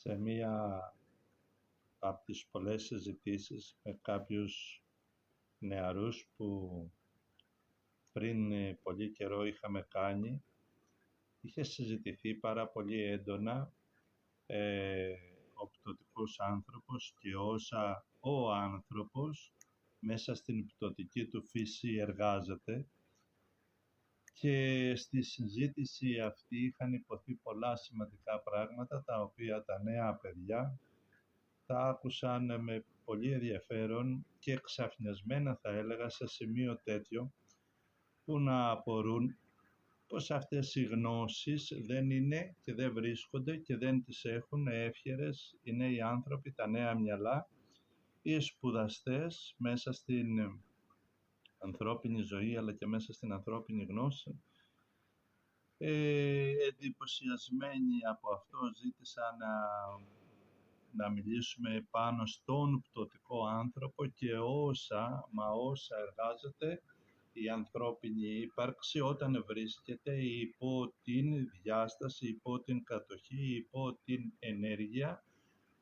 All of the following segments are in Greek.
σε μία από τις πολλές συζητήσεις με κάποιους νεαρούς που πριν πολύ καιρό είχαμε κάνει, είχε συζητηθεί πάρα πολύ έντονα ο πτωτικός άνθρωπος και όσα ο άνθρωπος μέσα στην πτωτική του φύση εργάζεται, και στη συζήτηση αυτή είχαν υποθεί πολλά σημαντικά πράγματα τα οποία τα νέα παιδιά τα άκουσαν με πολύ ενδιαφέρον και ξαφνιασμένα, θα έλεγα, σε σημείο τέτοιο που να απορούν πως αυτές οι γνώσεις δεν είναι και δεν βρίσκονται και δεν τις έχουν εύχερες οι νέοι άνθρωποι, τα νέα μυαλά, οι σπουδαστές μέσα στην ανθρώπινη ζωή αλλά και μέσα στην ανθρώπινη γνώση. Εντυπωσιασμένοι από αυτό ζήτησαν να μιλήσουμε πάνω στον πτωτικό άνθρωπο και όσα εργάζεται η ανθρώπινη ύπαρξη όταν βρίσκεται υπό την διάσταση, υπό την κατοχή, υπό την ενέργεια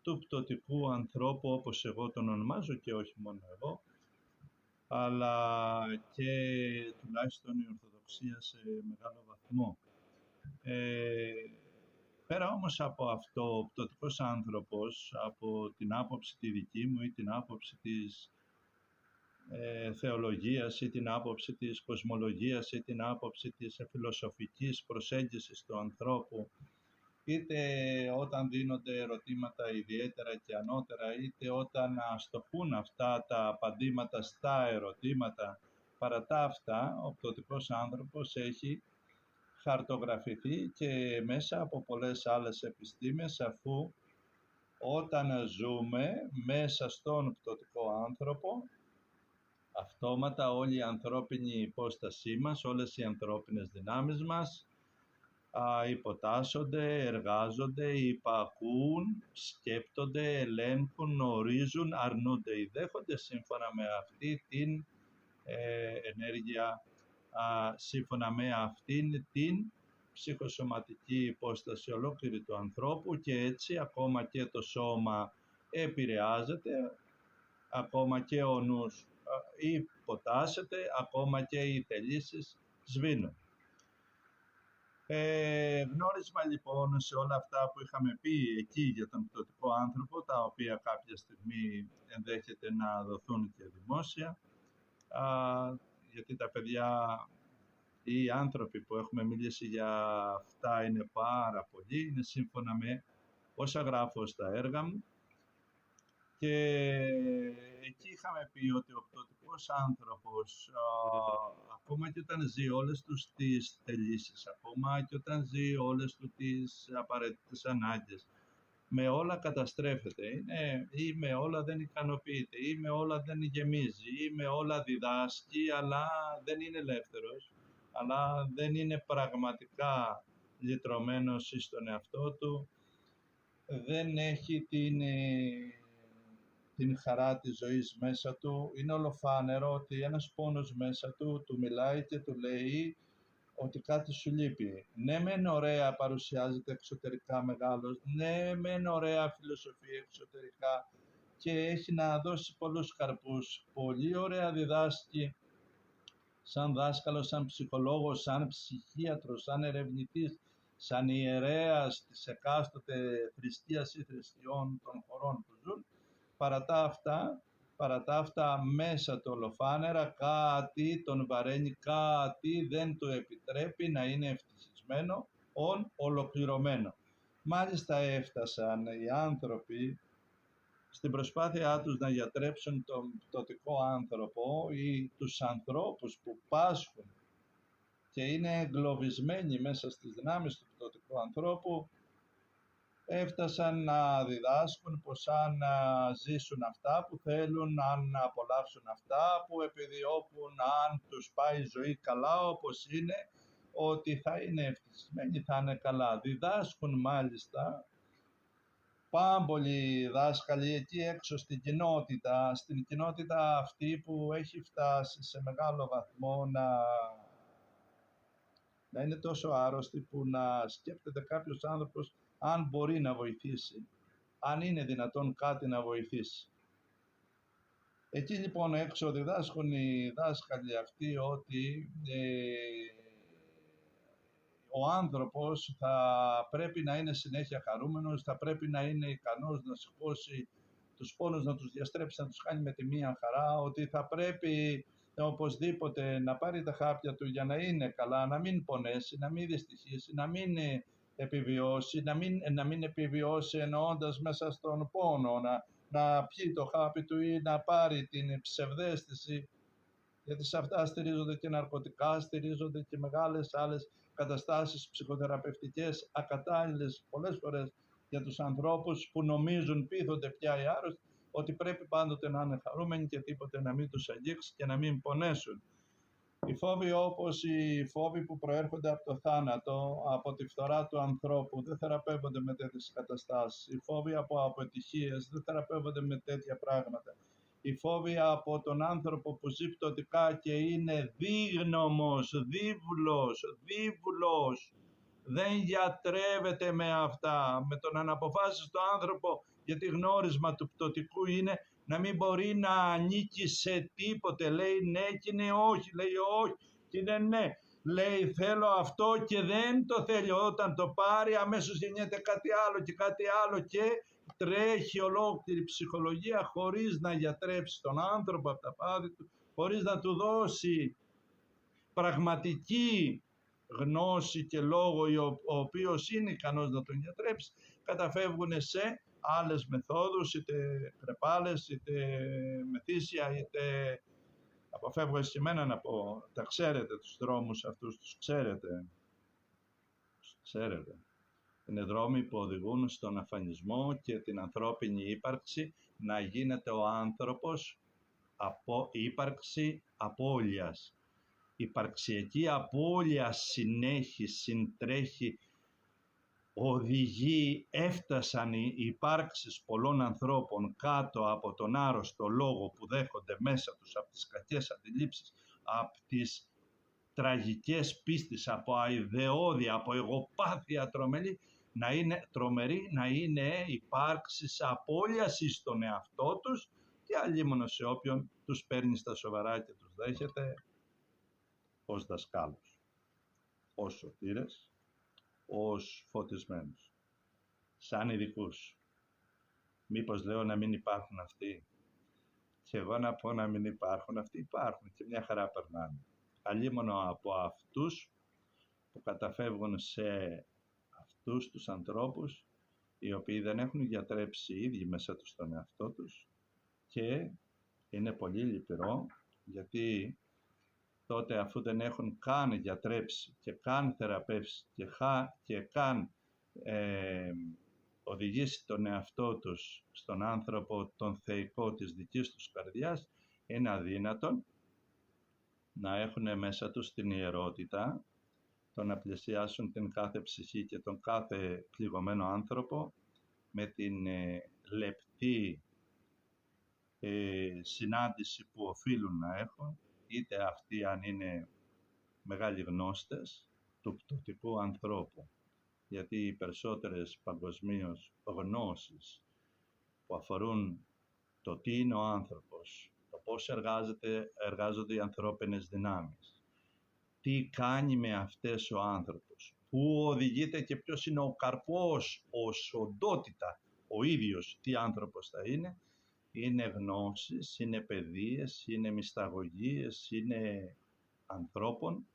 του πτωτικού ανθρώπου, όπως εγώ τον ονομάζω, και όχι μόνο εγώ, αλλά και τουλάχιστον η Ορθοδοξία σε μεγάλο βαθμό. Πέρα όμως από αυτό, ο πτωτικός άνθρωπος, από την άποψη τη δική μου ή την άποψη της θεολογίας ή την άποψη της κοσμολογίας ή την άποψη της φιλοσοφικής προσέγγισης του ανθρώπου, είτε όταν δίνονται ερωτήματα ιδιαίτερα και ανώτερα, είτε όταν αστοχούν αυτά τα απαντήματα στα ερωτήματα, παρά τα αυτά, ο πτωτικός άνθρωπος έχει χαρτογραφηθεί και μέσα από πολλές άλλες επιστήμες, αφού όταν ζούμε μέσα στον πτωτικό άνθρωπο, αυτόματα όλη η ανθρώπινη υπόστασή μας, όλες οι ανθρώπινες δυνάμεις μας υποτάσσονται, εργάζονται, υπακούν, σκέπτονται, ελέγχουν, ορίζουν, αρνούνται ή δέχονται σύμφωνα με αυτή την ενέργεια, σύμφωνα με αυτήν την ψυχοσωματική υπόσταση ολόκληρη του ανθρώπου, και έτσι ακόμα και το σώμα επηρεάζεται, ακόμα και ο νους υποτάσσεται, ακόμα και οι θελήσεις σβήνουν. Γνώρισμα λοιπόν σε όλα αυτά που είχαμε πει εκεί για τον πτωτικό άνθρωπο, τα οποία κάποια στιγμή ενδέχεται να δοθούν και δημόσια, γιατί τα παιδιά, οι άνθρωποι που έχουμε μιλήσει για αυτά είναι πάρα πολλοί, είναι σύμφωνα με όσα γράφω στα έργα μου. Και εκεί είχαμε πει ότι ο πτωτικός άνθρωπος, ακόμα και όταν ζει όλες τους τις θελήσεις, ακόμα και όταν ζει όλες του τις απαραίτητες ανάγκες, με όλα καταστρέφεται, ή με όλα δεν ικανοποιείται, ή με όλα δεν γεμίζει, ή με όλα διδάσκει, αλλά δεν είναι ελεύθερος, αλλά δεν είναι πραγματικά λυτρωμένος στον εαυτό του, δεν έχει την χαρά της ζωής μέσα του. Είναι ολοφάνερο ότι ένας πόνος μέσα του μιλάει και του λέει ότι κάτι σου λείπει. Ναι, μεν ωραία παρουσιάζεται εξωτερικά μεγάλος, ναι, μεν ωραία φιλοσοφία εξωτερικά και έχει να δώσει πολλούς καρπούς. Πολύ ωραία διδάσκει σαν δάσκαλος, σαν ψυχολόγος, σαν ψυχίατρος, σαν ερευνητής, σαν ιερέας της εκάστοτε θρησκείας ή θρησκειών των χωρών που ζουν. Παρά τα αυτά μέσα του ολοφάνερα κάτι τον βαραίνει, κάτι δεν του επιτρέπει να είναι ευτυχισμένο, ολοκληρωμένο. Μάλιστα έφτασαν οι άνθρωποι στην προσπάθειά τους να γιατρέψουν τον πτωτικό άνθρωπο ή τους ανθρώπους που πάσχουν και είναι εγκλωβισμένοι μέσα στις δυνάμεις του πτωτικού ανθρώπου, έφτασαν να διδάσκουν πως αν ζήσουν αυτά που θέλουν, αν απολαύσουν αυτά που επιδιώκουν, αν τους πάει η ζωή καλά όπως είναι, ότι θα είναι ευτυχισμένοι, θα είναι καλά. Διδάσκουν μάλιστα πάμπολοι δάσκαλοι εκεί έξω στην κοινότητα αυτή που έχει φτάσει σε μεγάλο βαθμό να είναι τόσο άρρωστη που να σκέφτεται κάποιος άνθρωπος αν μπορεί να βοηθήσει αν είναι δυνατόν κάτι να βοηθήσει. Εκεί λοιπόν έξω διδάσκουν οι δάσκαλοι αυτοί ότι ο άνθρωπος θα πρέπει να είναι συνέχεια χαρούμενος, θα πρέπει να είναι ικανός να σηκώσει τους πόνους, να τους διαστρέψει, να τους κάνει με τη μία χαρά, ότι θα πρέπει οπωσδήποτε να πάρει τα χάπια του για να είναι καλά, να μην πονέσει, να μην δυστυχήσει, να μην επιβιώσει, να μην επιβιώσει εννοώντας μέσα στον πόνο, να πιει το χάπι του ή να πάρει την ψευδαίσθηση, γιατί σε αυτά στηρίζονται και ναρκωτικά, στηρίζονται και μεγάλες άλλες καταστάσεις ψυχοθεραπευτικές ακατάλληλες πολλές φορές για τους ανθρώπους που νομίζουν, πείθονται πια οι άρρωστοι, ότι πρέπει πάντοτε να είναι χαρούμενοι και τίποτε να μην τους αγγίξει και να μην πονέσουν. Οι φόβοι όπως οι φόβοι που προέρχονται από το θάνατο, από τη φθορά του ανθρώπου, δεν θεραπεύονται με τέτοιες καταστάσεις. Οι φόβοι από αποτυχίες δεν θεραπεύονται με τέτοια πράγματα. Οι φόβοι από τον άνθρωπο που ζει πτωτικά και είναι δίγνωμος, δίβουλος, δεν γιατρεύεται με αυτά. Με τον αναποφάσιστο το άνθρωπο, γιατί γνώρισμα του πτωτικού είναι να μην μπορεί να ανήκει σε τίποτε. Λέει ναι και είναι όχι, λέει όχι και είναι ναι. Λέει θέλω αυτό και δεν το θέλει. Όταν το πάρει αμέσως γεννιέται κάτι άλλο και κάτι άλλο και τρέχει ολόκληρη ψυχολογία χωρίς να γιατρέψει τον άνθρωπο από τα πάθη του, χωρίς να του δώσει πραγματική γνώση και λόγο ο οποίος είναι ικανός να τον γιατρέψει, καταφεύγουν σε άλλες μεθόδους, είτε κρεπάλες, είτε μεθύσια, είτε αποφεύγω εσημένα να πω, τα ξέρετε τους δρόμους αυτούς, τους ξέρετε. Είναι δρόμοι που οδηγούν στον αφανισμό και την ανθρώπινη ύπαρξη, να γίνεται ο άνθρωπος ύπαρξη απώλειας. Υπαρξιακή απώλεια συνέχει, συντρέχει, οδηγεί, έφτασαν οι υπάρξεις πολλών ανθρώπων κάτω από τον άρρωστο λόγο που δέχονται μέσα τους από τις κακές αντιλήψεις, από τις τραγικές πίστεις, από αηδεώδη, από εγωπάθεια τρομερή, να είναι υπάρξεις απώλειας στον εαυτό τους και αλλήμωνο σε όποιον τους παίρνει στα σοβαρά και τους δέχεται ως δασκάλους, ως σωτήρες, ως φωτισμένους, σαν ειδικούς. Μήπως λέω να μην υπάρχουν αυτοί? Και εγώ να πω να μην υπάρχουν αυτοί, υπάρχουν και μια χαρά περνάνε. Αλλήμωνο από αυτούς που καταφεύγουν σε αυτούς τους ανθρώπους οι οποίοι δεν έχουν γιατρέψει οι ίδιοι μέσα τους τον εαυτό τους, και είναι πολύ λυπηρό γιατί τότε αφού δεν έχουν καν γιατρέψει και καν θεραπεύσει και καν οδηγήσει τον εαυτό τους στον άνθρωπο τον θεϊκό της δικής τους καρδιάς, είναι αδύνατον να έχουν μέσα τους την ιερότητα, το να πλησιάσουν την κάθε ψυχή και τον κάθε πληγωμένο άνθρωπο με την λεπτή συνάντηση που οφείλουν να έχουν, είτε αυτοί αν είναι μεγάλοι γνώστες του πτωτικού ανθρώπου. Γιατί οι περισσότερες παγκοσμίως γνώσεις που αφορούν το τι είναι ο άνθρωπος, το πώς εργάζονται οι ανθρώπινες δυνάμεις, τι κάνει με αυτές ο άνθρωπος, πού οδηγείται και ποιος είναι ο καρπός, ως οντότητα, ο ίδιος τι άνθρωπος θα είναι γνώσεις, είναι παιδείες, είναι μυσταγωγίες, είναι ανθρώπων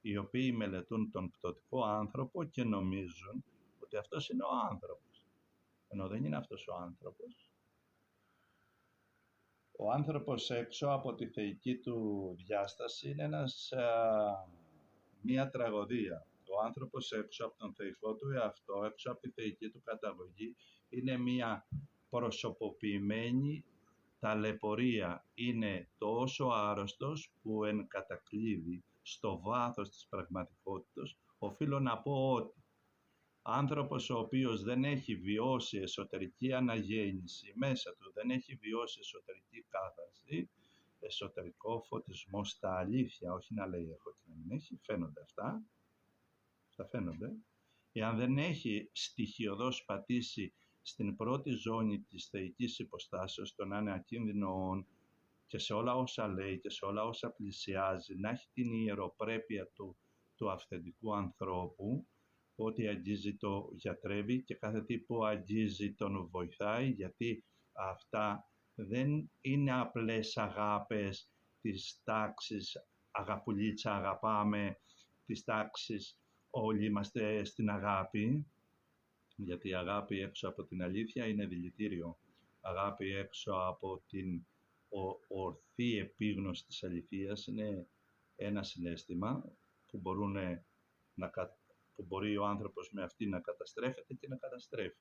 οι οποίοι μελετούν τον πτωτικό άνθρωπο και νομίζουν ότι αυτός είναι ο άνθρωπος, ενώ δεν είναι αυτός ο άνθρωπος. Ο άνθρωπος έξω από τη θεϊκή του διάσταση είναι μία τραγωδία. Ο άνθρωπος έξω από τον θεϊκό του εαυτό, έξω από τη θεϊκή του καταγωγή, είναι μία προσωποποιημένη ταλαιπωρία. Είναι τόσο άρρωστος που εν κατακλείδη στο βάθος της πραγματικότητας οφείλω να πω ότι άνθρωπος ο οποίος δεν έχει βιώσει εσωτερική αναγέννηση μέσα του, δεν έχει βιώσει εσωτερική κάθαρση, εσωτερικό φωτισμό στα αλήθεια, όχι να λέει έχω και να μην έχει, φαίνονται αυτά φαίνονται, εάν δεν έχει στοιχειωδώς πατήσει στην πρώτη ζώνη της θεϊκής υποστάσεως, το να είναι ακίνδυνο και σε όλα όσα λέει και σε όλα όσα πλησιάζει, να έχει την ιεροπρέπεια του αυθεντικού ανθρώπου, ό,τι αγγίζει το γιατρεύει και κάθε τι που αγγίζει τον βοηθάει, γιατί αυτά δεν είναι απλές αγάπες της τάξης αγαπουλίτσα, αγαπάμε, της τάξης όλοι είμαστε στην αγάπη, γιατί η αγάπη έξω από την αλήθεια είναι δηλητήριο. Αγάπη έξω από την ορθή επίγνωση της αληθείας είναι ένα συναίσθημα που, που μπορεί ο άνθρωπος με αυτή να καταστρέφεται και να καταστρέφει.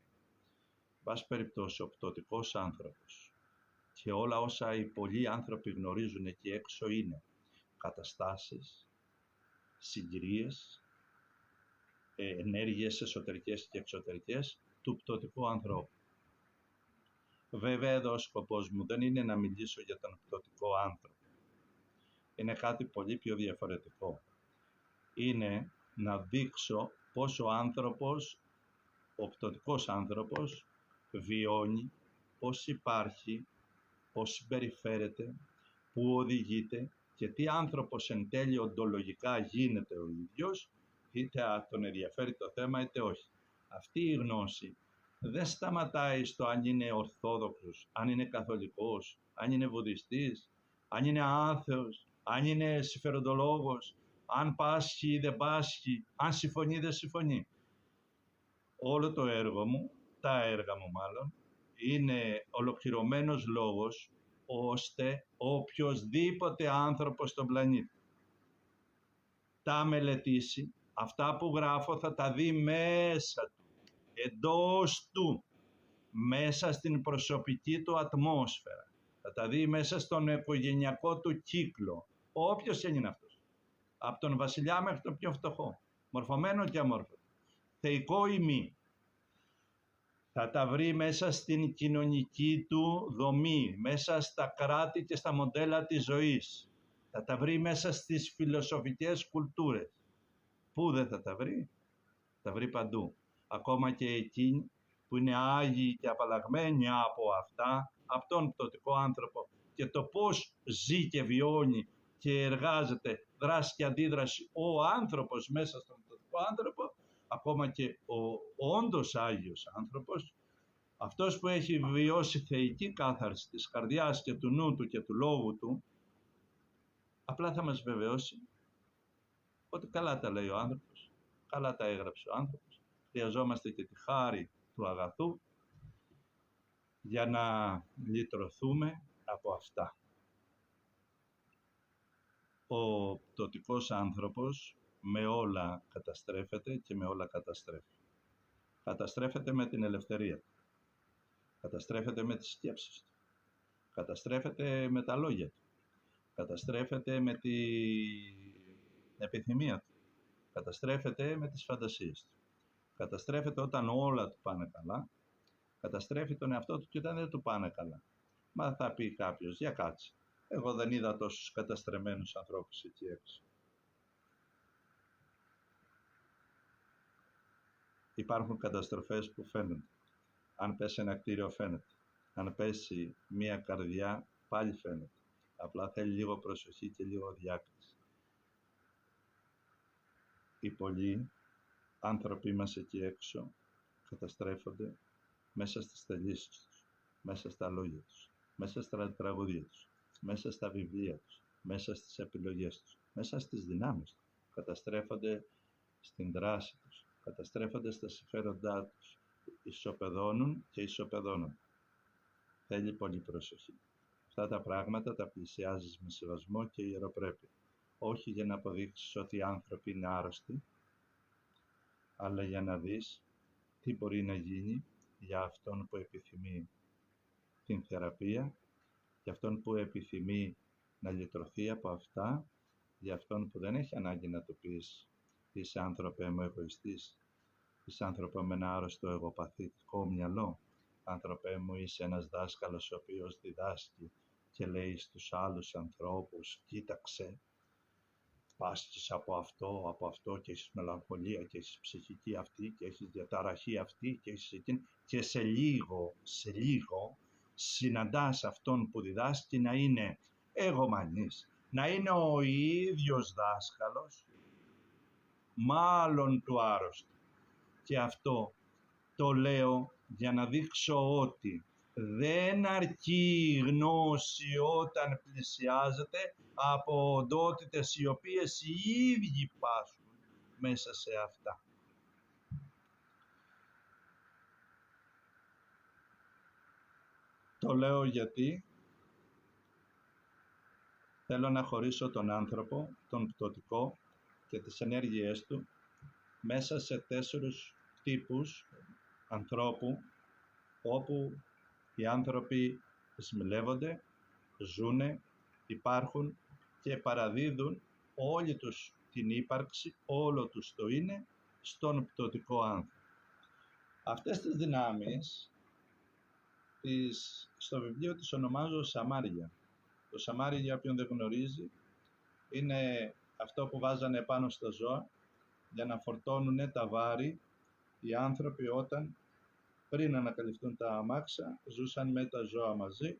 Βάση περιπτώσει, ο πτωτικός άνθρωπος και όλα όσα οι πολλοί άνθρωποι γνωρίζουν εκεί έξω είναι καταστάσεις, συγκυρίες, ενέργειες εσωτερικές και εξωτερικές του πτωτικού ανθρώπου. Βέβαια εδώ ο σκοπός μου δεν είναι να μιλήσω για τον πτωτικό άνθρωπο. Είναι κάτι πολύ πιο διαφορετικό. Είναι να δείξω πώς ο άνθρωπος, ο πτωτικός άνθρωπος, βιώνει, πώς υπάρχει, πώς συμπεριφέρεται, πού οδηγείται και τι άνθρωπος εν τέλει οντολογικά γίνεται ο ίδιος, είτε τον ενδιαφέρει το θέμα είτε όχι. Αυτή η γνώση δεν σταματάει στο αν είναι ορθόδοξος, αν είναι καθολικός, αν είναι βουδιστής, αν είναι άθεος, αν είναι συμφεροντολόγος, αν πάσχει ή δεν πάσχει, αν συμφωνεί ή δεν συμφωνεί. Όλο το έργο μου, τα έργα μου μάλλον, είναι ολοκληρωμένος λόγος ώστε οποιοσδήποτε άνθρωπος στον πλανήτη τα μελετήσει, αυτά που γράφω θα τα δει μέσα του, εντός του, μέσα στην προσωπική του ατμόσφαιρα, θα τα δει μέσα στον οικογενειακό του κύκλο, όποιος είναι αυτός, από τον βασιλιά μέχρι τον πιο φτωχό, μορφωμένο και αμόρφωτο, θεϊκό ή μη. Θα τα βρει μέσα στην κοινωνική του δομή, μέσα στα κράτη και στα μοντέλα της ζωής. Θα τα βρει μέσα στις φιλοσοφικές κουλτούρες. Πού δεν θα τα βρει? Θα βρει παντού. Ακόμα και εκείνοι που είναι άγιοι και απαλλαγμένοι από αυτά, από τον πτωτικό άνθρωπο και το πώς ζει και βιώνει και εργάζεται, δράση και αντίδραση ο άνθρωπος μέσα στον πτωτικό άνθρωπο, ακόμα και ο όντως άγιος άνθρωπος, αυτός που έχει βιώσει θεϊκή κάθαρση της καρδιάς και του νου του και του λόγου του, απλά θα μας βεβαιώσει ότι καλά τα λέει ο άνθρωπος, καλά τα έγραψε ο άνθρωπος. Χρειαζόμαστε και τη χάρη του αγαθού για να λυτρωθούμε από αυτά. Ο πτωτικός άνθρωπος με όλα καταστρέφεται και με όλα καταστρέφει. Καταστρέφεται με την ελευθερία του. Καταστρέφεται με τις σκέψεις του. Καταστρέφεται με τα λόγια του. Καταστρέφεται με την επιθυμία του. Καταστρέφεται με τις φαντασίες του. Καταστρέφεται όταν όλα του πάνε καλά. Καταστρέφει τον εαυτό του και όταν δεν του πάνε καλά. Μα θα πει κάποιος, για κάτσε. Εγώ δεν είδα τόσους καταστρεμμένους ανθρώπους εκεί έξω. Υπάρχουν καταστροφές που φαίνονται. Αν πέσει ένα κτίριο φαίνεται. Αν πέσει μία καρδιά πάλι φαίνεται. Απλά θέλει λίγο προσοχή και λίγο διάκριση. Οι πολλοί άνθρωποι μας εκεί έξω καταστρέφονται μέσα στις θελήσεις τους, μέσα στα λόγια τους, μέσα στα τραγούδια τους, μέσα στα βιβλία τους, μέσα στις επιλογές τους, μέσα στις δυνάμεις τους. Καταστρέφονται στην δράση τους, καταστρέφονται στα συμφέροντά τους. Ισοπεδώνουν και ισοπεδώνουν. Θέλει πολύ προσοχή. Αυτά τα πράγματα τα πλησιάζεις με σεβασμό και ιεροπρέπεια. Όχι για να αποδείξεις ότι οι άνθρωποι είναι άρρωστοι, αλλά για να δεις τι μπορεί να γίνει για αυτόν που επιθυμεί την θεραπεία, για αυτόν που επιθυμεί να λυτρωθεί από αυτά, για αυτόν που δεν έχει ανάγκη να του πεις είσαι άνθρωπε μου εγωιστής, είσαι άνθρωπε με ένα άρρωστο εγωπαθητικό μυαλό, άνθρωπε μου είσαι ένας δάσκαλος ο οποίος διδάσκει και λέει στους άλλους ανθρώπους κοίταξε. πάσχεις από αυτό και έχεις μελαγχολία και έχεις ψυχική αυτή και έχεις διαταραχή αυτή και έχεις εκείνη, και σε λίγο συναντάς αυτόν που διδάσκει να είναι εγωμανής, να είναι ο ίδιος δάσκαλος, μάλλον του άρρωστου. Και αυτό το λέω για να δείξω ότι δεν αρκεί η γνώση όταν πλησιάζεται από οντότητες οι οποίες οι ίδιοι πάσχουν μέσα σε αυτά. Το λέω γιατί θέλω να χωρίσω τον άνθρωπο, τον πτωτικό και τις ενέργειές του μέσα σε 4 τύπους ανθρώπου, όπου οι άνθρωποι σμιλεύονται, ζουνε, υπάρχουν και παραδίδουν όλη τους την ύπαρξη, όλο τους το είναι, στον πτωτικό άνθρωπο. Αυτές τις δυνάμεις στο βιβλίο τις ονομάζω Σαμάρια. Το Σαμάρι, για όποιον δεν γνωρίζει, είναι αυτό που βάζανε πάνω στα ζώα για να φορτώνουν τα βάρη. Οι άνθρωποι όταν πριν ανακαλυφθούν τα αμάξα ζούσαν με τα ζώα μαζί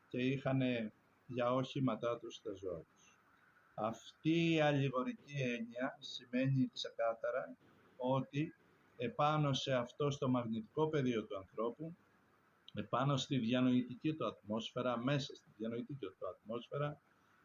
και είχαν για όχηματά τους τα ζώα τους. Αυτή η αλληγορική έννοια σημαίνει ξεκάθαρα ότι επάνω σε αυτό στο μαγνητικό πεδίο του ανθρώπου, επάνω στη διανοητική του ατμόσφαιρα, μέσα στη διανοητική του ατμόσφαιρα,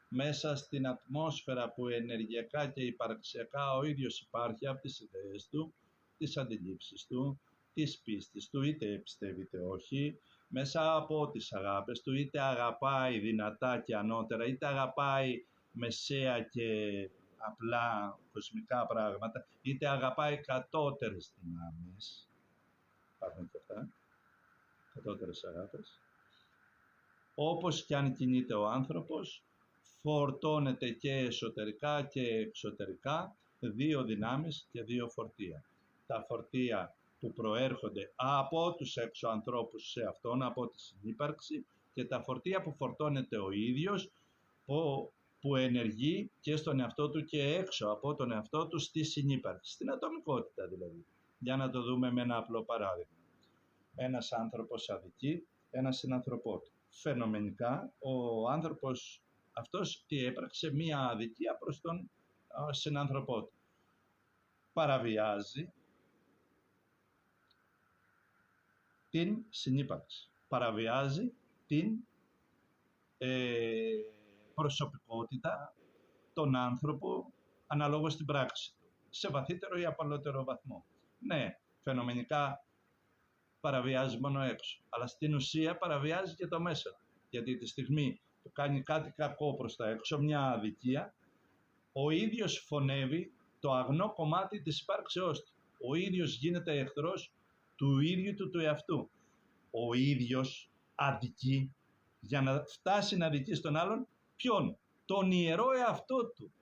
μέσα στην ατμόσφαιρα που ενεργειακά και υπαρξιακά ο ίδιος υπάρχει από τις ιδέες του, τις αντιλήψεις του, της πίστης του, είτε πιστεύει είτε όχι, μέσα από τις αγάπες του, είτε αγαπάει δυνατά και ανώτερα, είτε αγαπάει μεσαία και απλά κοσμικά πράγματα, είτε αγαπάει κατώτερες δυνάμεις, υπάρχουν και αυτά, κατώτερες αγάπες. Όπως και αν κινείται ο άνθρωπος, φορτώνεται και εσωτερικά και εξωτερικά 2 δυνάμεις και 2 φορτία. Τα φορτία που προέρχονται από τους έξω ανθρώπους σε αυτόν, από τη συνύπαρξη, και τα φορτία που φορτώνεται ο ίδιος, που ενεργεί και στον εαυτό του και έξω από τον εαυτό του στη συνύπαρξη, στην ατομικότητα δηλαδή. Για να το δούμε με ένα απλό παράδειγμα. Ένας άνθρωπος αδικεί ένα συνανθρωπό του. Φαινομενικά ο άνθρωπος αυτός τι έπραξε? Μία αδικία προς τον συνανθρωπό του. Παραβιάζει την συνύπαρξη. Παραβιάζει την προσωπικότητα, τον άνθρωπο, αναλόγως στην πράξη του, σε βαθύτερο ή απαλότερο βαθμό. Ναι, φαινομενικά παραβιάζει μόνο έξω, αλλά στην ουσία παραβιάζει και το μέσα. Γιατί τη στιγμή που κάνει κάτι κακό προς τα έξω, μια αδικία, ο ίδιος φωνεύει το αγνό κομμάτι της υπάρξεώς του. Ο ίδιος γίνεται εχθρός του ίδιου του εαυτού. Ο ίδιος αδικεί για να φτάσει να αδικεί στον άλλον ποιον? Τον ιερό εαυτό του.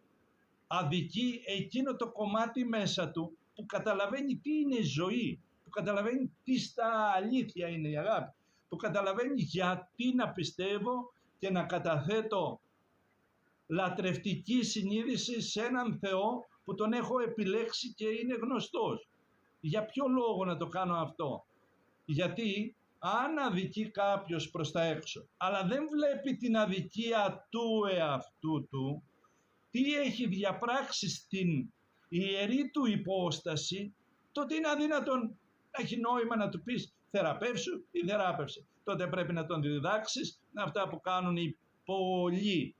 Αδικεί εκείνο το κομμάτι μέσα του που καταλαβαίνει τι είναι η ζωή, που καταλαβαίνει τι στα αλήθεια είναι η αγάπη, που καταλαβαίνει γιατί να πιστεύω και να καταθέτω λατρευτική συνείδηση σε έναν Θεό που τον έχω επιλέξει και είναι γνωστός. Για ποιο λόγο να το κάνω αυτό? Γιατί αν αδικεί κάποιος προς τα έξω, αλλά δεν βλέπει την αδικία του εαυτού του, τι έχει διαπράξει στην ιερή του υπόσταση, τότε είναι αδύνατον να έχει νόημα να του πεις θεραπεύσου ή θεράπευσε. Τότε πρέπει να τον διδάξεις αυτά που κάνουν οι πολλοί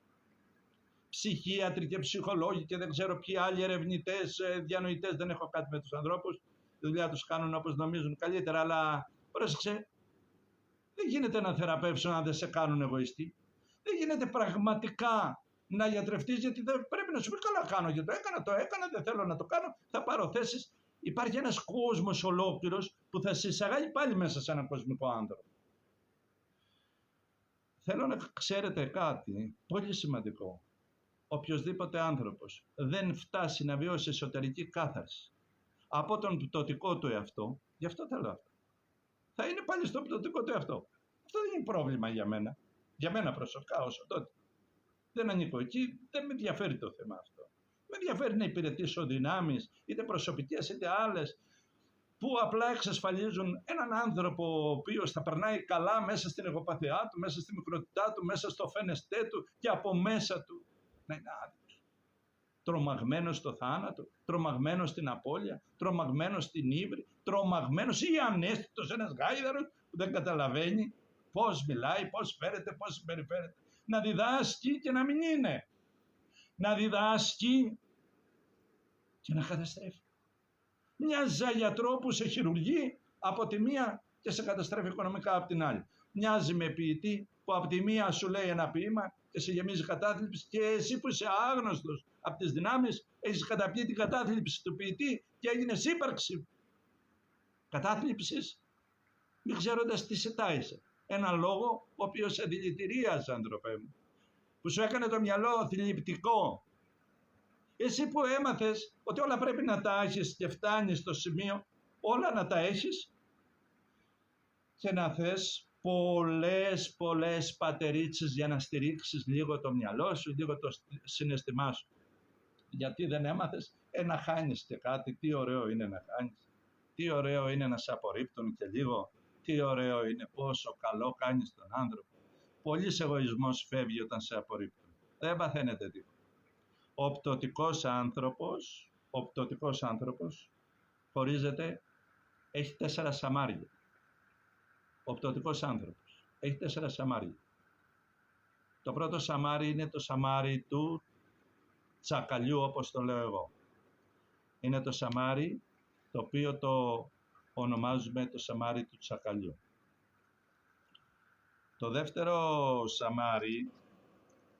ψυχίατροι και ψυχολόγοι και δεν ξέρω ποιοι άλλοι ερευνητές, διανοητές, δεν έχω κάτι με τους ανθρώπους, τη δουλειά τους κάνουν όπως νομίζουν καλύτερα, αλλά πρόσεξε, δεν γίνεται να θεραπεύσουν αν δεν σε κάνουν εγωιστή. Δεν γίνεται πραγματικά να γιατρευτείς, γιατί δεν πρέπει να σου πει καλά κάνω και το έκανα, δεν θέλω να το κάνω, θα πάρω θέσεις. Υπάρχει ένας κόσμος ολόκληρος που θα σε εισαγάγει πάλι μέσα σε έναν κοσμικό άνθρωπο. Θέλω να ξέρετε κάτι πολύ σημαντικό. Οποιοσδήποτε άνθρωπος δεν φτάσει να βιώσει εσωτερική κάθαρση από τον πτωτικό του εαυτό, γι' αυτό θέλω αυτό, θα είναι πάλι στο πτωτικό του εαυτό. Αυτό δεν είναι πρόβλημα για μένα. Για μένα προσωπικά όσο τότε. Δεν ανήκω εκεί, δεν με ενδιαφέρει το θέμα αυτό. Με ενδιαφέρει να υπηρετήσω δυνάμεις, είτε προσωπικές είτε άλλες, που απλά εξασφαλίζουν έναν άνθρωπο ο οποίος θα περνάει καλά μέσα στην εγωπαθεά του, μέσα στη μικρότητά του, μέσα στο φαίνεστέ του και από μέσα του να είναι άδικος. Τρομαγμένος στο θάνατο, τρομαγμένος στην απώλεια, τρομαγμένος στην ύβρι, τρομαγμένος ή ανέστητος ένας γάιδαρος που δεν καταλαβαίνει πώς μιλάει, πώς φέρεται, πώς συμπεριφέρεται. Να διδάσκει και να μην είναι. Να διδάσκει και να καταστρέφει. Μοιάζει γιατρό που σε χειρουργεί από τη μία και σε καταστρέφει οικονομικά από την άλλη. Μοιάζει με ποιητή που από τη μία σου λέει ένα ποίημα και σε γεμίζει κατάθλιψη, και εσύ που είσαι άγνωστος από τις δυνάμεις έχεις καταπιεί την κατάθλιψη του ποιητή και έγινες ύπαρξη κατάθλιψης, μην ξέροντας τι σε τάισε. Ένα λόγο ο οποίος σε δηλητηρίασε, άνθρωπέ μου, που σου έκανε το μυαλό θλιπτικό. Εσύ που έμαθες ότι όλα πρέπει να τα έχεις και φτάνεις στο σημείο όλα να τα έχεις και να θες πολλές πατερίτσες για να στηρίξεις λίγο το μυαλό σου, λίγο το συναισθημά σου. Γιατί δεν έμαθες να χάνεις και κάτι. Τι ωραίο είναι να χάνεις. Τι ωραίο είναι να σε απορρίπτουν και λίγο. Τι ωραίο είναι, πόσο καλό κάνεις τον άνθρωπο. Πολύς εγωισμός φεύγει όταν σε απορρίπτουν. Δεν παθαίνετε τίποτα. Ο πτωτικός άνθρωπος χωρίζεται, έχει 4 σαμάρια. Ο πτωτικός άνθρωπος έχει 4 σαμάρια. Το πρώτο σαμάρι είναι το σαμάρι του τσακαλιού, όπως το λέω εγώ. Είναι το σαμάρι το οποίο το ονομάζουμε το σαμάρι του τσακαλιού. Το δεύτερο σαμάρι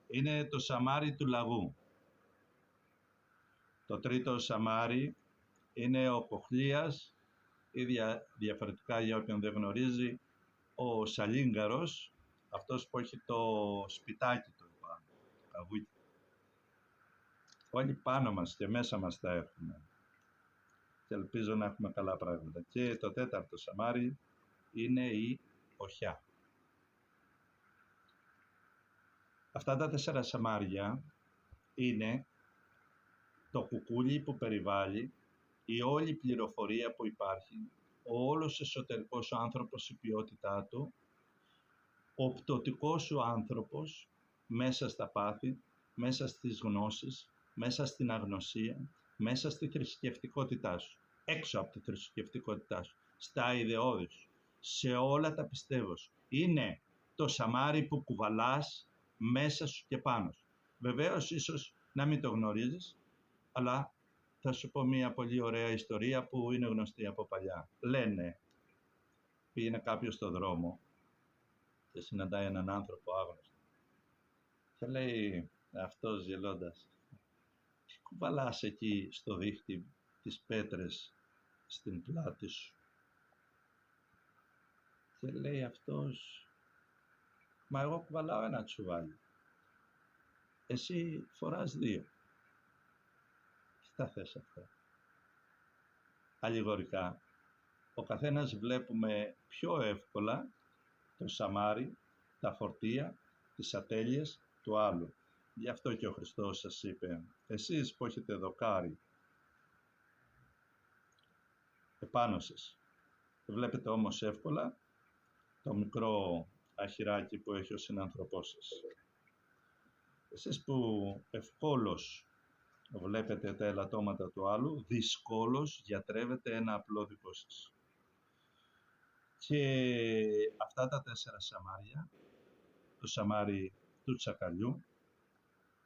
είναι το σαμάρι του λαγού. Το τρίτο σαμάρι είναι ο κοχλίας ή διαφορετικά για όποιον δεν γνωρίζει, ο σαλίγκαρος, αυτός που έχει το σπιτάκι του πάνω, το καβούκι. Όλοι πάνω μας και μέσα μας τα έχουμε και ελπίζω να έχουμε καλά πράγματα. Και το τέταρτο σαμάρι είναι η οχιά. Αυτά τα 4 σαμάρια είναι το κουκούλι που περιβάλλει, η όλη πληροφορία που υπάρχει, ο όλος εσωτερικός ο άνθρωπος, η ποιότητά του, ο πτωτικός σου άνθρωπος μέσα στα πάθη, μέσα στις γνώσεις, μέσα στην αγνωσία, μέσα στη θρησκευτικότητά σου, έξω από τη θρησκευτικότητά σου, στα ιδεώδη σου, σε όλα τα πιστεύω σου. Είναι το σαμάρι που κουβαλάς μέσα σου και πάνω σου. Βεβαίως ίσως να μην το γνωρίζεις, αλλά θα σου πω μια πολύ ωραία ιστορία που είναι γνωστή από παλιά. Λένε, πήγαινε κάποιος στον δρόμο και συναντάει έναν άνθρωπο άγνωστο και λέει αυτός γελώντας, τι κουβαλάς εκεί στο δίχτυ τις πέτρες στην πλάτη σου? Και λέει αυτός, μα εγώ κουβαλάω ένα τσουβάλι, εσύ φοράς 2. Τι τα θες αυτά? Αλληγορικά, ο καθένας βλέπουμε πιο εύκολα το σαμάρι, τα φορτία, τις ατέλειες του άλλου. Γι' αυτό και ο Χριστός σας είπε, εσείς που έχετε δοκάρι επάνω σας, βλέπετε όμως εύκολα το μικρό αχυράκι που έχει ο συνάνθρωπός σας. Εσείς που ευκόλως βλέπετε τα ελαττώματα του άλλου, δυσκόλως γιατρεύετε ένα απλό δικό σας. Και αυτά τα 4 σαμάρια, το σαμάρι του τσακαλιού,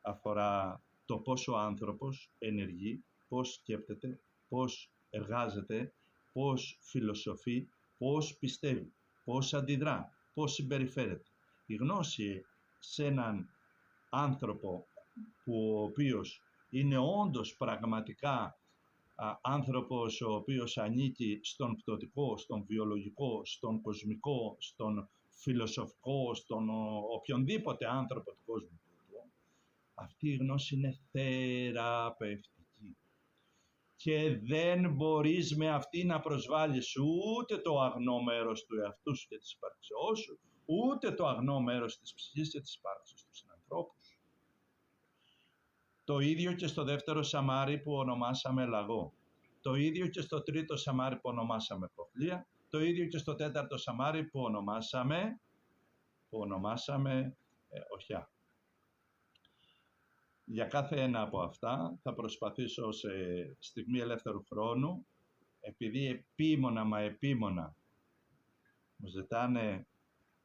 αφορά το πώς ο άνθρωπος ενεργεί, πώς σκέπτεται, πώς εργάζεται, πώς φιλοσοφεί, πώς πιστεύει, πώς αντιδρά, πώς συμπεριφέρεται. Η γνώση σε έναν άνθρωπο που ο οποίος είναι όντως πραγματικά άνθρωπος ο οποίος ανήκει στον πτωτικό, στον βιολογικό, στον κοσμικό, στον φιλοσοφικό, στον οποιονδήποτε άνθρωπο του κόσμου. Αυτή η γνώση είναι θεραπευτική και δεν μπορείς με αυτή να προσβάλλεις ούτε το αγνό μέρος του εαυτού σου και της υπάρξεώς σου, ούτε το αγνό μέρος της ψυχής και της υπάρξεως του συνανθρώπου. Το ίδιο και στο δεύτερο Σαμάρι που ονομάσαμε λαγό. Το ίδιο και στο τρίτο Σαμάρι που ονομάσαμε κοχλία. Το ίδιο και στο τέταρτο Σαμάρι που ονομάσαμε οχιά. Για κάθε ένα από αυτά θα προσπαθήσω σε στιγμή ελεύθερου χρόνου, επειδή επίμονα μου ζητάνε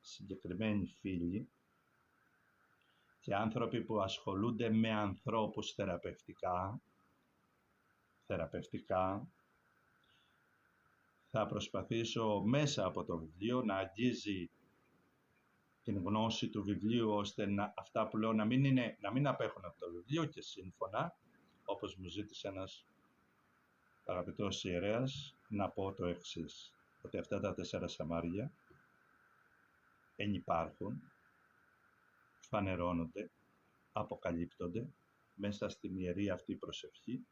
συγκεκριμένοι φίλοι και άνθρωποι που ασχολούνται με ανθρώπους θεραπευτικά, θα προσπαθήσω μέσα από το βιβλίο να αγγίζει την γνώση του βιβλίου, ώστε αυτά που λέω να μην απέχουν από το βιβλίο, και σύμφωνα, όπως μου ζήτησε ένας αγαπητός ιερέας, να πω το εξής, ότι αυτά τα 4 Σαμάρια ενυπάρχουν, φανερώνονται, αποκαλύπτονται μέσα στην ιερή αυτή προσευχή,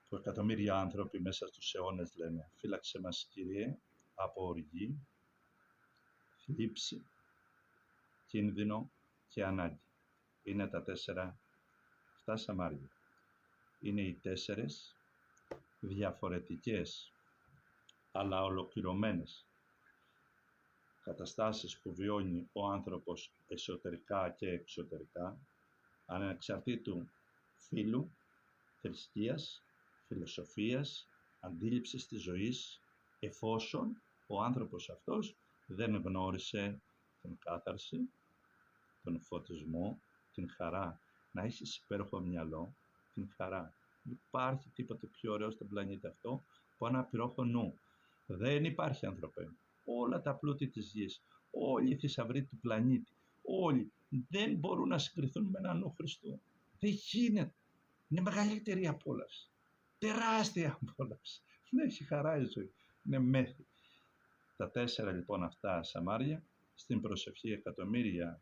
που εκατομμύρια άνθρωποι μέσα στους αιώνες λένε «Φύλαξε μας, Κύριε, από οργή, θλίψη, κίνδυνο και ανάγκη». Είναι τα 4 αυτά Σαμάρια. Είναι οι 4 διαφορετικές αλλά ολοκληρωμένες καταστάσεις που βιώνει ο άνθρωπος εσωτερικά και εξωτερικά, ανεξαρτήτου φύλου, θρησκείας, φιλοσοφίας, αντίληψης της ζωής, εφόσον ο άνθρωπος αυτός δεν γνώρισε την κάθαρση, τον φωτισμό, την χαρά. Να έχεις υπέροχο μυαλό, την χαρά. Δεν υπάρχει τίποτε πιο ωραίο στον πλανήτη αυτό από ένα πυρόχο νου. Δεν υπάρχει, άνθρωπε. Όλα τα πλούτη της γης, όλοι οι θησαυροί του πλανήτη, όλοι δεν μπορούν να συγκριθούν με έναν νου Χριστού. Δεν γίνεται. Είναι μεγαλύτερη απόλαυση. Τεράστια απόλαυση. Δεν έχει χαρά η ζωή. Είναι μέθη. Τα 4 λοιπόν αυτά Σαμάρια, στην προσευχή εκατομμύρια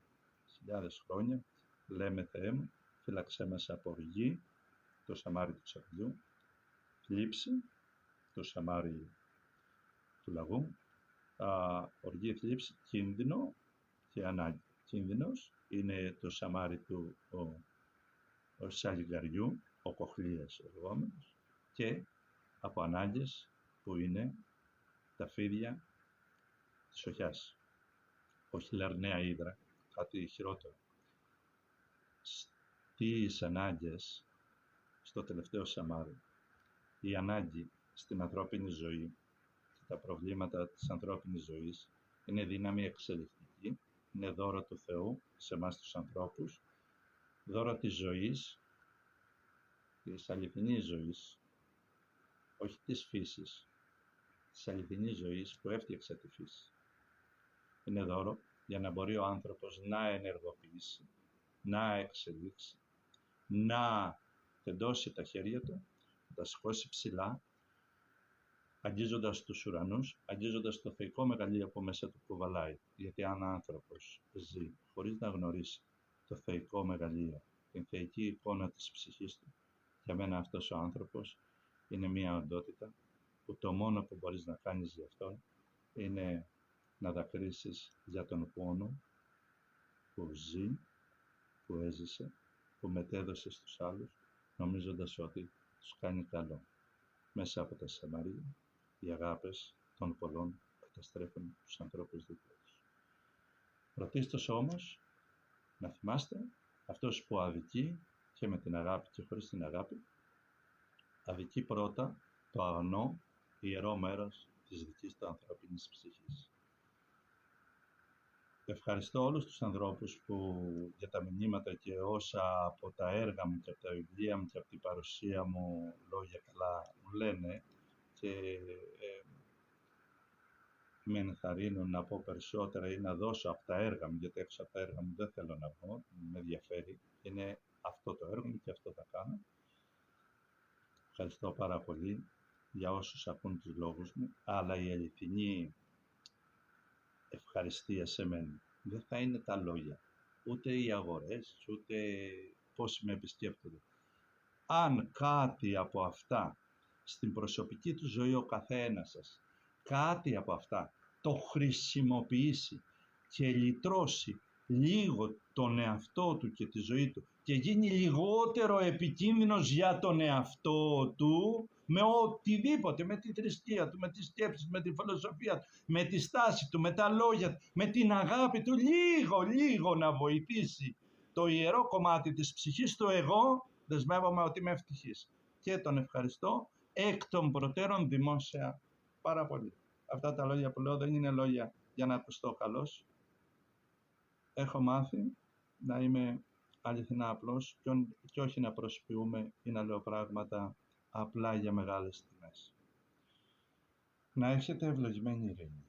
χιλιάδες χρόνια, λέμε Θεέ μου, φύλαξέ μας από οργή, το Σαμάρι του ψαριού, θλίψη, το Σαμάρι του λαγού, οργή, θλίψη, κίνδυνο και ανάγκη. Κίνδυνος είναι το Σαμάρι του σαλιγαριού, ο κοχλίας ο λεγόμενος, και από ανάγκες που είναι τα φίδια της οχιάς. Όχι λαρναία ύδρα, κάτι χειρότερο. Στις ανάγκες, στο τελευταίο Σαμάρι, η ανάγκη στην ανθρώπινη ζωή και τα προβλήματα της ανθρώπινης ζωής είναι δύναμη εξελικτική, είναι δώρο του Θεού σε εμάς τους ανθρώπους, δώρο της ζωής, της αληθινής ζωής, όχι της φύσης, της αληθινής ζωής που έφτιαξε τη φύση. Είναι δώρο για να μπορεί ο άνθρωπος να ενεργοποιήσει, να εξελίξει, να τεντώσει τα χέρια του, να τα σηκώσει ψηλά, αγγίζοντας τους ουρανούς, αγγίζοντας το θεϊκό μεγαλείο που μέσα του κουβαλάει. Γιατί αν άνθρωπος ζει χωρίς να γνωρίσει το θεϊκό μεγαλείο, την θεϊκή εικόνα της ψυχής του, για μένα αυτός ο άνθρωπος είναι μια οντότητα που το μόνο που μπορείς να κάνεις για αυτόν είναι να δακρύσεις για τον πόνο που ζει, που έζησε, που μετέδωσε στους άλλους, νομίζοντας ότι τους κάνει καλό. Μέσα από τα Σαμάρια, οι αγάπες των πολλών καταστρέφουν τους ανθρώπους δίπλα τους. Πρωτίστως όμως, να θυμάστε, αυτός που αδικεί και με την αγάπη και χωρίς την αγάπη, αδικεί πρώτα το αγνό, ιερό μέρος της δικής του ανθρώπινης ψυχής. Ευχαριστώ όλους τους ανθρώπους που για τα μηνύματα και όσα από τα έργα μου και από τα βιβλία μου και από την παρουσία μου λόγια καλά μου λένε και με ενθαρρύνουν να πω περισσότερα ή να δώσω από τα έργα μου, γιατί έξω από τα έργα μου δεν θέλω να πω, με ενδιαφέρει, είναι αυτό το έργο μου και αυτό θα κάνω. Ευχαριστώ πάρα πολύ για όσους ακούν τους λόγους μου, αλλά η αληθινή ευχαριστία σε μένα δεν θα είναι τα λόγια, ούτε οι αγορές, ούτε πόσοι με επισκέπτονται. Αν κάτι από αυτά στην προσωπική του ζωή ο καθένας σας, κάτι από αυτά το χρησιμοποιήσει και λυτρώσει λίγο τον εαυτό του και τη ζωή του και γίνει λιγότερο επικίνδυνος για τον εαυτό του με οτιδήποτε, με τη θρησκεία του, με τις σκέψεις, με τη φιλοσοφία του, με τη στάση του, με τα λόγια του, με την αγάπη του, λίγο να βοηθήσει το ιερό κομμάτι της ψυχής του εγώ, δεσμεύομαι ότι είμαι ευτυχής και τον ευχαριστώ εκ των προτέρων δημόσια πάρα πολύ. Αυτά τα λόγια που λέω δεν είναι λόγια για να ακουστώ καλός. Έχω μάθει να είμαι αληθινά απλός και όχι να προσποιούμε ή να λέω πράγματα απλά για μεγάλες τιμές. Να έχετε ευλογημένη ειρήνη.